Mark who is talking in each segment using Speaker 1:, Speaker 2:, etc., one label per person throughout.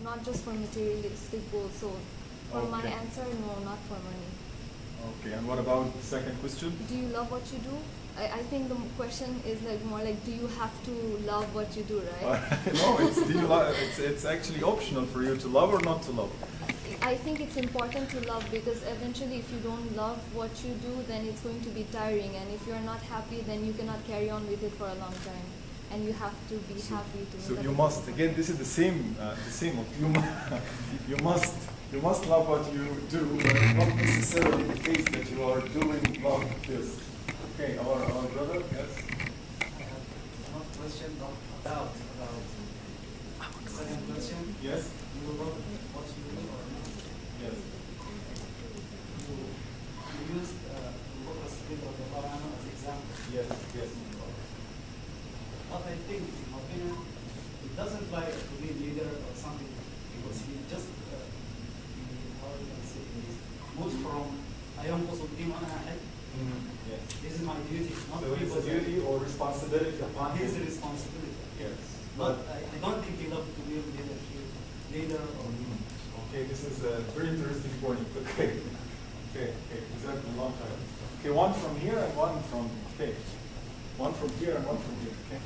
Speaker 1: not just for materialistic goals. So for my
Speaker 2: Okay.
Speaker 1: answer, no, not for money.
Speaker 2: Okay, and what about the second question?
Speaker 1: Do you love what you do? I think the question is like more like, do you have to love what you do, right?
Speaker 2: No, it's, do you it's actually optional for you to love or not to love.
Speaker 1: I think it's important to love, because eventually if you don't love what you do, then it's going to be tiring, and if you're not happy, then you cannot carry on with it for a long time, and you have to be happy to.
Speaker 2: So you must, again, this is the same you must love what you do, but not necessarily the case that you are doing love this. Okay, our brother, yes.
Speaker 3: Not question, not about. Second question.
Speaker 2: Yes.
Speaker 3: You will love what you do or not?
Speaker 2: Yes.
Speaker 3: You used what was said of the Quran as example.
Speaker 2: Yes. Yes.
Speaker 3: What I think, in my opinion, it doesn't like to be leader or something, because he just how do I say this? Moved from أينقص الدين وأنا أحب.
Speaker 2: Yes.
Speaker 3: This is my duty, not
Speaker 2: So it's a duty or responsibility upon
Speaker 3: his
Speaker 2: him.
Speaker 3: responsibility.
Speaker 2: Yes.
Speaker 3: But I don't think he loved to be a leader or
Speaker 2: Okay, this is a very interesting point. Okay. Okay. Is that a long time? Okay, one from here and one from, okay. One from here and one from here, okay.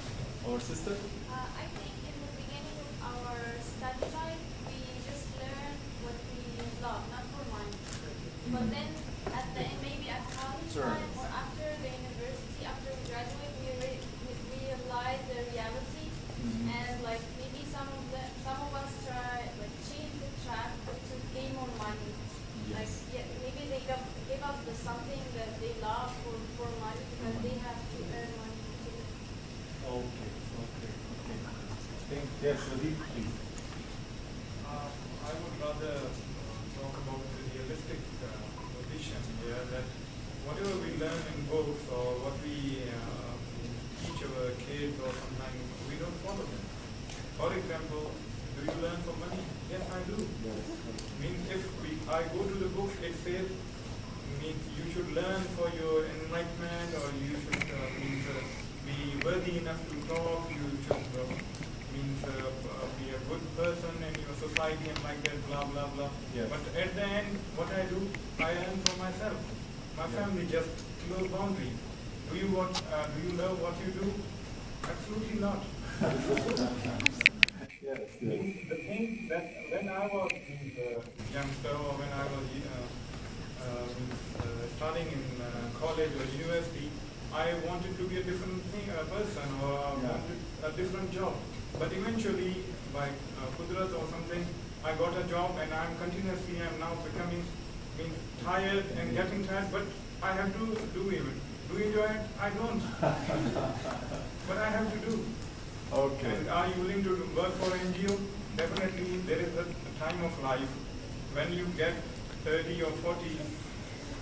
Speaker 2: Our sister?
Speaker 4: I think in the beginning of our study life, we just learn what we love, not for money. But then at the end, maybe at college
Speaker 2: Sure.
Speaker 4: time or after the university, after we graduate, we realize the reality. And like maybe some of us try like change the track to gain more money. Like maybe they give up the something that they love for money, because they have to earn money to live.
Speaker 2: Okay. Yes, Nadeem, please.
Speaker 5: I would rather talk about the realistic position here, that whatever we learn in books or what we teach our kids or sometimes, we don't follow them. For example, do you learn for money? Yes, I do. Means if I go to the books, it says, means you should learn for your enlightenment, or you should be worthy enough to talk, you should be a good person in your society and like that, blah, blah, blah.
Speaker 2: Yes.
Speaker 5: But at the end, what I do, I earn for myself. My family just close boundaries. Do you love what you do? Absolutely not.
Speaker 2: Yes.
Speaker 5: The thing that when I was a youngster, or when I was studying in college or university, I wanted to be a different person, or I wanted a different job. But eventually, by Qudrat or something, I got a job, and I'm now becoming tired and getting tired, but I have to do it. Do you enjoy it? I don't. But I have to do.
Speaker 2: Okay.
Speaker 5: And are you willing to work for NGO? Definitely, there is a time of life. When you get 30 or 40,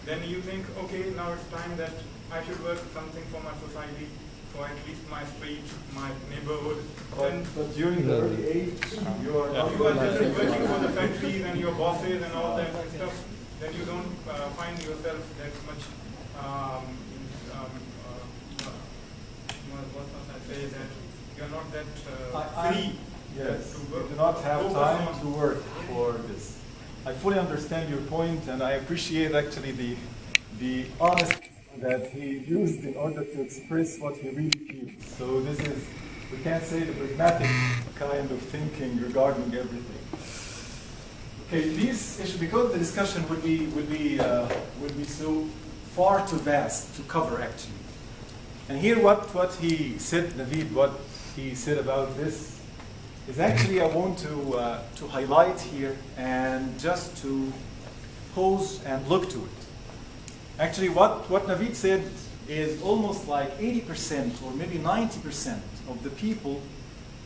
Speaker 5: then you think, okay, now it's time that I should work something for my society, for at least my street, my neighborhood.
Speaker 2: But during the early age, you are not
Speaker 5: You are just working for the factories and your bosses and all that stuff, then you don't find yourself that much, what must I say, that you're not that free.
Speaker 2: Yes,
Speaker 5: to
Speaker 2: you
Speaker 5: work.
Speaker 2: do not have
Speaker 5: Focus
Speaker 2: time
Speaker 5: on-
Speaker 2: to work for this. I fully understand your point, and I appreciate actually the honesty that he used in order to express what he really feels. So this is, we can't say the pragmatic kind of thinking regarding everything. Okay, these issues, because the discussion would be so far too vast to cover actually. And here what he said, Naveed, what he said about this is actually I want to highlight here and just to pause and look to it. Actually, what Naveed said is almost like 80% or maybe 90% of the people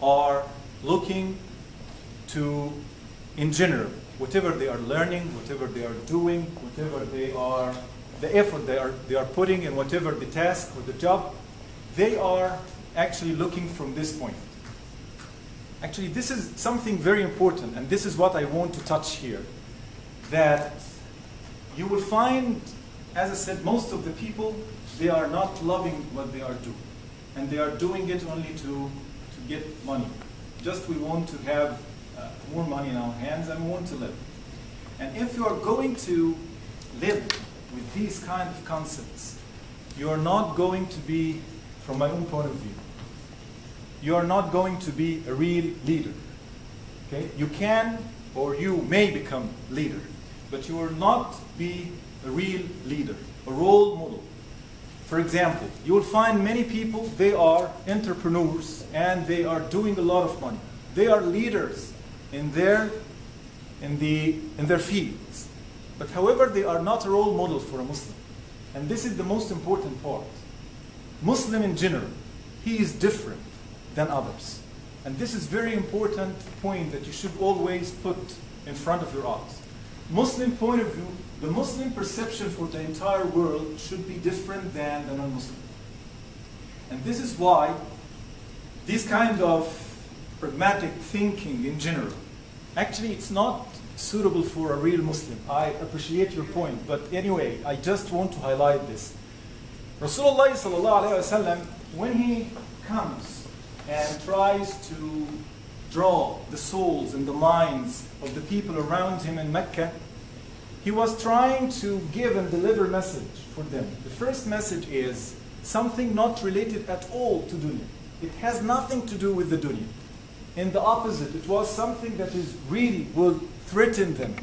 Speaker 2: are looking to, in general, whatever they are learning, whatever they are doing, whatever the effort they are putting in whatever the task or the job, they are actually looking from this point. Actually, this is something very important, and this is what I want to touch here. That you will find, as I said, most of the people, they are not loving what they are doing. And they are doing it only to get money. Just we want to have more money in our hands, and we want to live. And if you are going to live with these kind of concepts, you are not going to be, from my own point of view, you are not going to be a real leader. Okay? You can or you may become leader, but you will not be a real leader, a role model. For example, you will find many people, they are entrepreneurs and they are doing a lot of money. They are leaders in their fields. But however, they are not a role model for a Muslim. And this is the most important part. Muslim in general, he is different than others. And this is very important point that you should always put in front of your eyes. Muslim point of view, the Muslim perception for the entire world should be different than the non-Muslim. And this is why this kind of pragmatic thinking in general, actually it's not suitable for a real Muslim. I appreciate your point, but anyway, I just want to highlight this. Rasulullah sallallahu alaihi wasallam, when he comes and tries to draw the souls and the minds of the people around him in Mecca, he was trying to give and deliver a message for them. The first message is something not related at all to dunya. It has nothing to do with the dunya. In the opposite, it was something that is really will threaten them.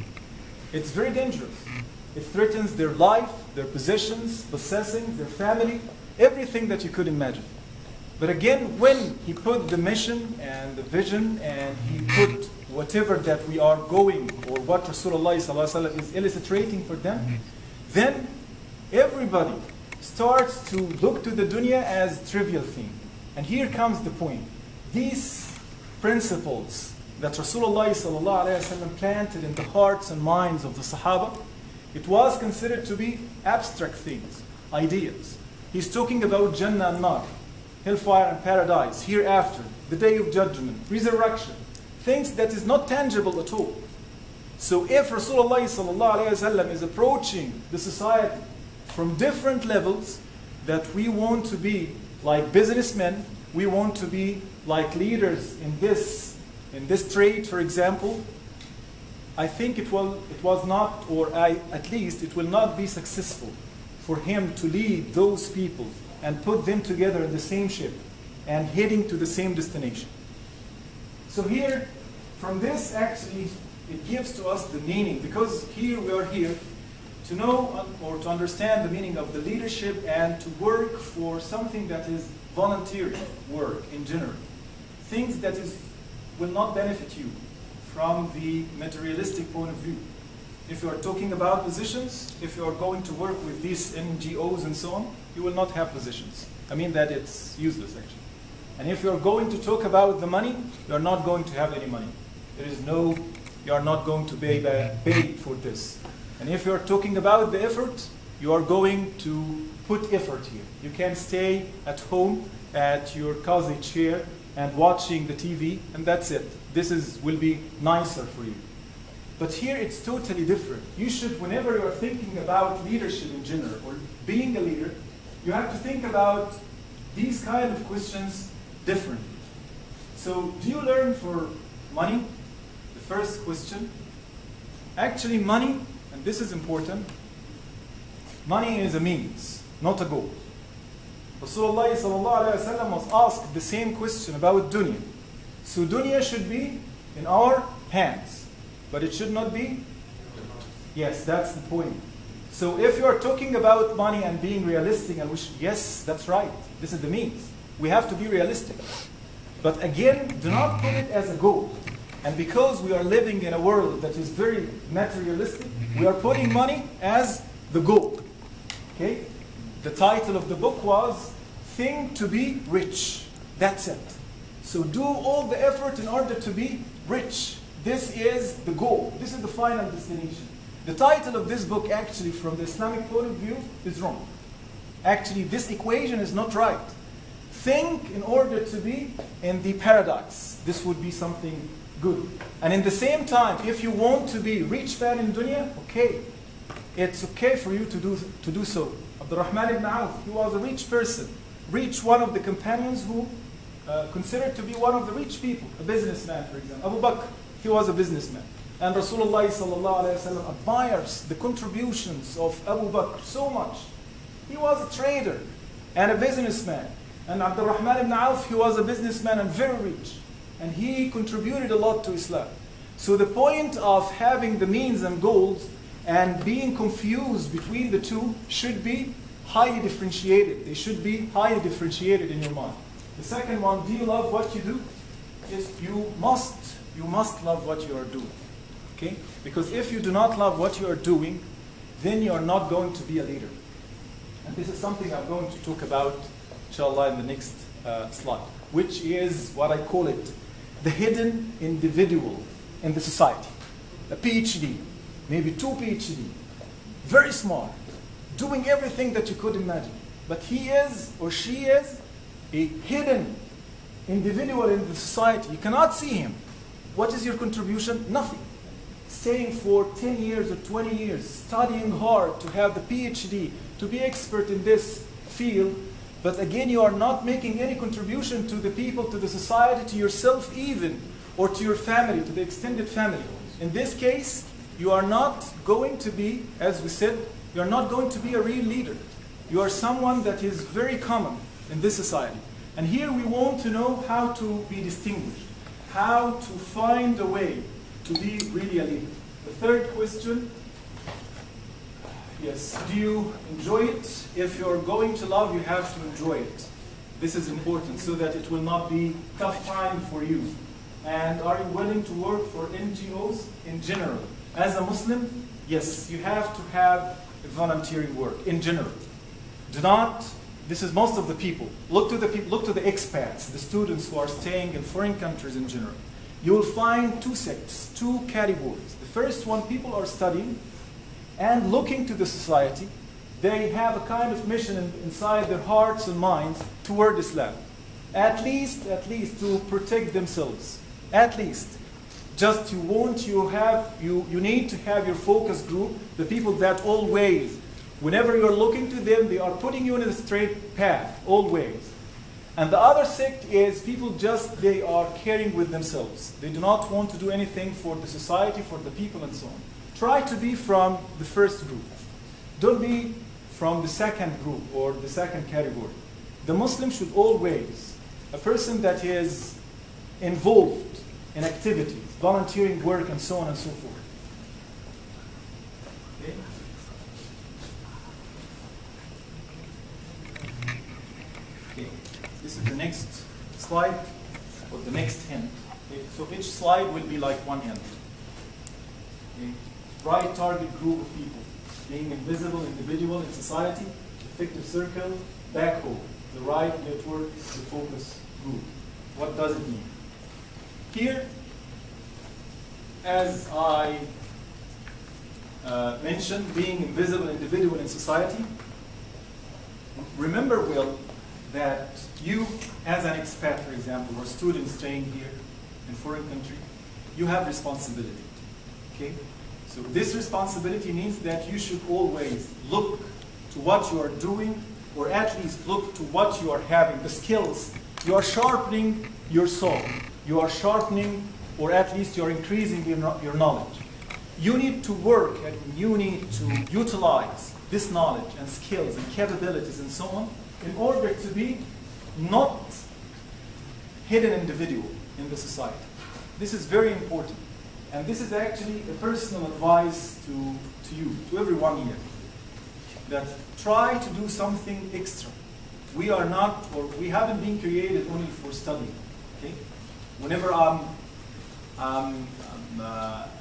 Speaker 2: It's very dangerous. It threatens their life, their possessions, possessing, their family, everything that you could imagine. But again, when he put the mission and the vision and he put whatever that we are going or what Rasulullah ﷺ is illustrating for them, then everybody starts to look to the dunya as trivial thing. And here comes the point. These principles that Rasulullah ﷺ planted in the hearts and minds of the Sahaba, it was considered to be abstract things, ideas. He's talking about Jannah and Nar, hellfire and paradise, hereafter, the day of judgment, resurrection, things that is not tangible at all. So if Rasulullah ﷺ is approaching the society from different levels, that we want to be like businessmen, we want to be like leaders in this trade, for example, I think it was not, or at least it will not be successful for him to lead those people and put them together in the same ship and heading to the same destination. So here, from this actually, it gives to us the meaning, because here we are here to know or to understand the meaning of the leadership and to work for something that is voluntary work in general. Things that will not benefit you from the materialistic point of view. If you are talking about positions, if you are going to work with these NGOs and so on, you will not have positions. I mean that it's useless actually. And if you are going to talk about the money, you are not going to have any money. You are not going to pay for this. And if you are talking about the effort, you are going to put effort here. You can stay at home at your cozy chair and watching the TV, and that's it. This will be nicer for you. But here it's totally different. You should, whenever you are thinking about leadership in general or being a leader, you have to think about these kind of questions differently. So, do you learn for money? The first question. Actually, money, and this is important, money is a means, not a goal. Rasulullah ﷺ was asked the same question about dunya. So dunya should be in our hands, but it should not be? Yes, that's the point. So if you are talking about money and being realistic, and yes, that's right, this is the means. We have to be realistic. But again, do not put it as a goal. And because we are living in a world that is very materialistic, we are putting money as the goal. Okay? The title of the book was Think to be Rich. That's it. So do all the effort in order to be rich. This is the goal. This is the final destination. The title of this book actually from the Islamic point of view is wrong. Actually, this equation is not right. Think in order to be in the paradise. This would be something good. And in the same time, if you want to be rich man in dunya, okay. It's okay for you to do so. Abdurrahman ibn Auf, he was a rich person. Rich, one of the companions who considered to be one of the rich people, a businessman, for example. Abu Bakr, He was a businessman. And Rasulullah sallallahu alayhi wa sallam admires the contributions of Abu Bakr so much. He was a trader and a businessman. And Abdurrahman ibn Auf, he was a businessman and very rich. And he contributed a lot to Islam. So the point of having the means and goals and being confused between the two should be highly differentiated. They should be highly differentiated in your mind. The second one, do you love what you do? Yes, you must love what you are doing. Okay? Because if you do not love what you are doing, then you are not going to be a leader. And this is something I'm going to talk about, inshallah, in the next slide, which is what I call it, the hidden individual in the society. A PhD, maybe 2 PhD, very smart, doing everything that you could imagine. But he is or she is a hidden individual in the society. You cannot see him. What is your contribution? Nothing. Staying for 10 years or 20 years, studying hard to have the PhD, to be expert in this field, but again you are not making any contribution to the people, to the society, to yourself even, or to your family, to the extended family. In this case, you are not going to be, as we said, you are not going to be a real leader. You are someone that is very common in this society. And here we want to know how to be distinguished, how to find a way to be really a leader. The third question, yes, do you enjoy it? If you're going to love, you have to enjoy it. This is important so that it will not be tough time for you. And are you willing to work for NGOs in general? As a Muslim, yes, you have to have volunteering work in general. Do not, this is most of the people. Look to the expats, the students who are staying in foreign countries in general. You will find 2 sects, 2 categories. The first one, people are studying and looking to the society. They have a kind of mission inside their hearts and minds toward Islam. At least to protect themselves. At least. Just you need to have your focus group, the people that always, whenever you're looking to them, they are putting you in a straight path, always. And the other sect is people they are caring with themselves. They do not want to do anything for the society, for the people, and so on. Try to be from the first group. Don't be from the second group or the second category. The Muslim should always, a person that is involved in activities, volunteering work, and so on and so forth. Okay? Okay. This is the next slide, or the next hint. Okay. So each slide will be like one hint. Okay. Right target group of people. Being invisible individual in society, effective circle, backhoe. The right network, the focus group. What does it mean? Here, as I mentioned, being invisible individual in society, remember well that you, as an expat, for example, or student staying here in foreign country, you have responsibility. Okay? So this responsibility means that you should always look to what you are doing, or at least look to what you are having, the skills. You are sharpening your soul. You are sharpening, or at least you are increasing your knowledge. You need to work and you need to utilize this knowledge and skills and capabilities and so on in order to be not hidden individual in the society. This is very important. And this is actually a personal advice to you, to everyone here, that try to do something extra. We are not, or we haven't been created only for studying. Okay? Whenever I'm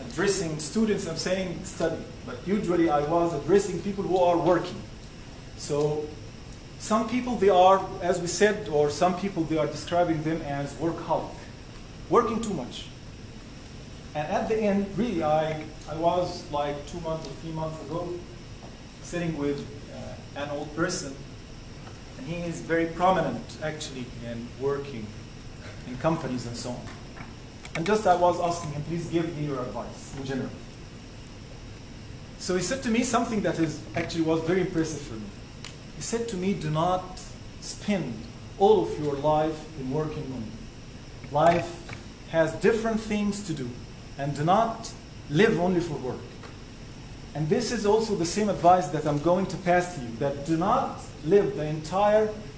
Speaker 2: addressing students, I'm saying study, but usually I was addressing people who are working. So some people, they are, as we said, or some people, they are describing them as workaholic, working too much. And at the end, really, I was like 2 months or 3 months ago sitting with an old person, and he is very prominent actually in working in companies and so on. And just I was asking him, please give me your advice in general. So he said to me something that actually was very impressive for me. He said to me, do not spend all of your life in working only. Life has different things to do. and do not live only for work. And this is also the same advice that I'm going to pass to you, that do not live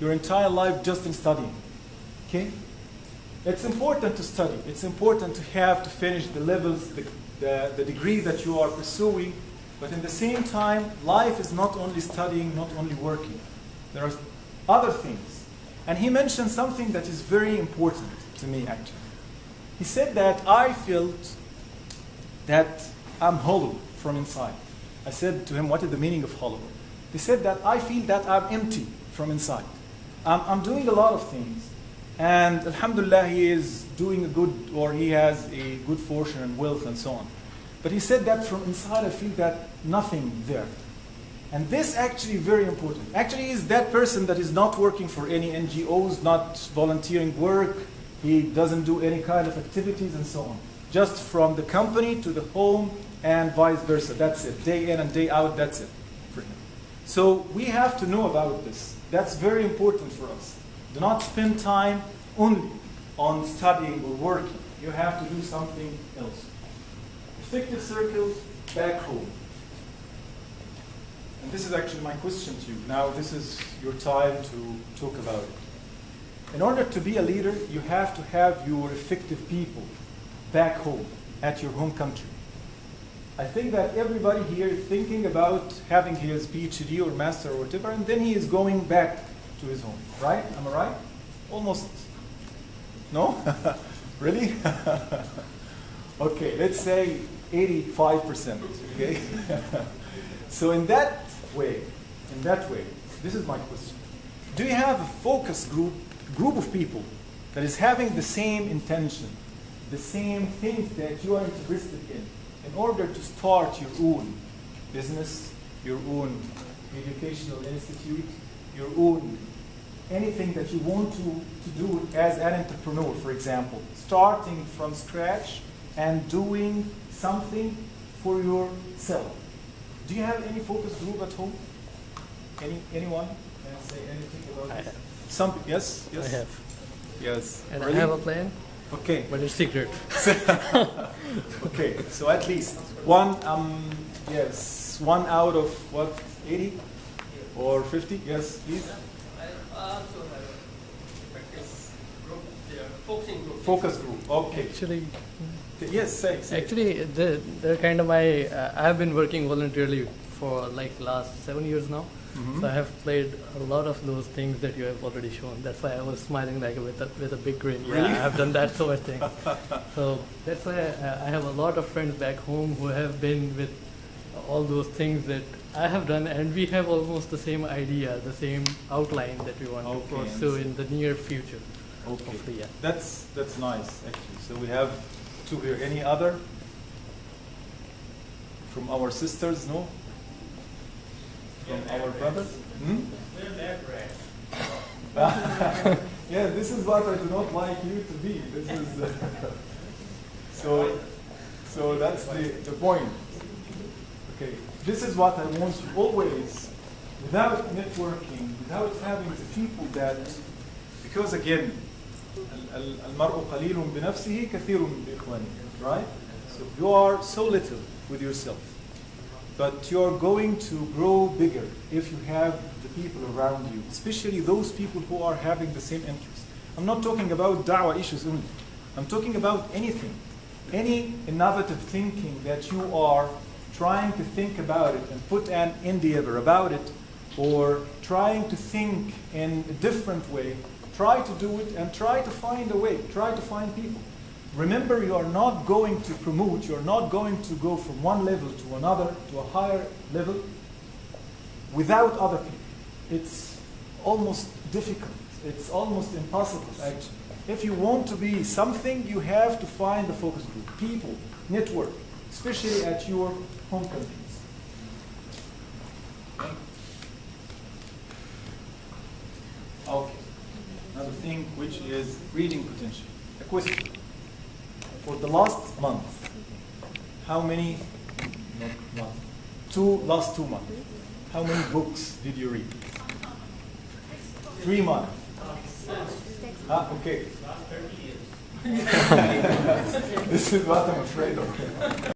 Speaker 2: your entire life just in studying. Okay? It's important to study. It's important to finish the levels, the degree that you are pursuing. But in the same time, life is not only studying, not only working. There are other things. And he mentioned something that is very important to me, actually. He said that I felt that I'm hollow from inside. I said to him, what is the meaning of hollow? He said that I feel that I'm empty from inside. I'm doing a lot of things. And alhamdulillah, he is doing he has a good fortune and wealth and so on. But he said that from inside I feel that nothing there. And this actually very important. Actually is that person that is not working for any NGOs, not volunteering work, he doesn't do any kind of activities and so on. Just from the company to the home and vice versa. That's it. Day in and day out, that's it for him. So we have to know about this. That's very important for us. Do not spend time only on studying or working. You have to do something else. Effective circles back home. And this is actually my question to you. Now this is your time to talk about it. In order to be a leader, you have to have your effective people back home, at your home country. I think that everybody here is thinking about having his PhD or master or whatever, and then he is going back to his home, right? Am I right? Almost. No? Really? Okay, let's say 85%, okay? So in that way, this is my question. Do you have a focus group of people that is having the same intention, the same things that you are interested in order to start your own business, your own educational institute, your own anything that you want to do as an entrepreneur, for example, starting from scratch and doing something for yourself. Do you have any focus group at home? Anyone can say anything about this?
Speaker 6: Yes?
Speaker 2: I have.
Speaker 6: Yes.
Speaker 2: And
Speaker 6: really? I have a plan.
Speaker 2: Okay.
Speaker 6: But it's secret.
Speaker 2: Okay, so at least one out of what, 80 or 50? Yes, please.
Speaker 7: I also have a practice group, focusing group.
Speaker 2: Focus group, okay.
Speaker 6: Actually,
Speaker 2: yes, say.
Speaker 6: Actually, they're kind of I have been working voluntarily for like last 7 years now. Mm-hmm. So I have played a lot of those things that you have already shown. That's why I was smiling like with a big grin.
Speaker 2: Really?
Speaker 6: Yeah, I have done that sort of thing. So that's why I have a lot of friends back home who have been with all those things that I have done, and we have almost the same idea, the same outline that we want to pursue in the near future.
Speaker 2: Okay,
Speaker 6: hopefully, yeah.
Speaker 2: That's nice actually. So we have two here. Any other from our sisters? No. From our brothers?
Speaker 7: We're that
Speaker 2: rare. Yeah, this is what I do not like you to be. This is so that's the point. Okay, this is what I want you always, without networking, without having the people that, because again, المرء قليل بنفسه كثير بإخوانه, right? So you are so little with yourself. But you're going to grow bigger if you have the people around you, especially those people who are having the same interests. I'm not talking about da'wah issues only. I'm talking about anything. Any innovative thinking that you are trying to think about it and put an endeavor about it, or trying to think in a different way, try to do it and try to find a way, try to find people. Remember, you are not going to promote, you're not going to go from one level to another, to a higher level, without other people. It's almost difficult. It's almost impossible, actually. If you want to be something, you have to find a focus group, people, network, especially at your home countries. Okay. Another thing, which is reading potential. A question. For the last month, how many, last 2 months, how many books did you read? 3 months. Okay.
Speaker 7: Last 30 years.
Speaker 2: This is what I'm afraid of.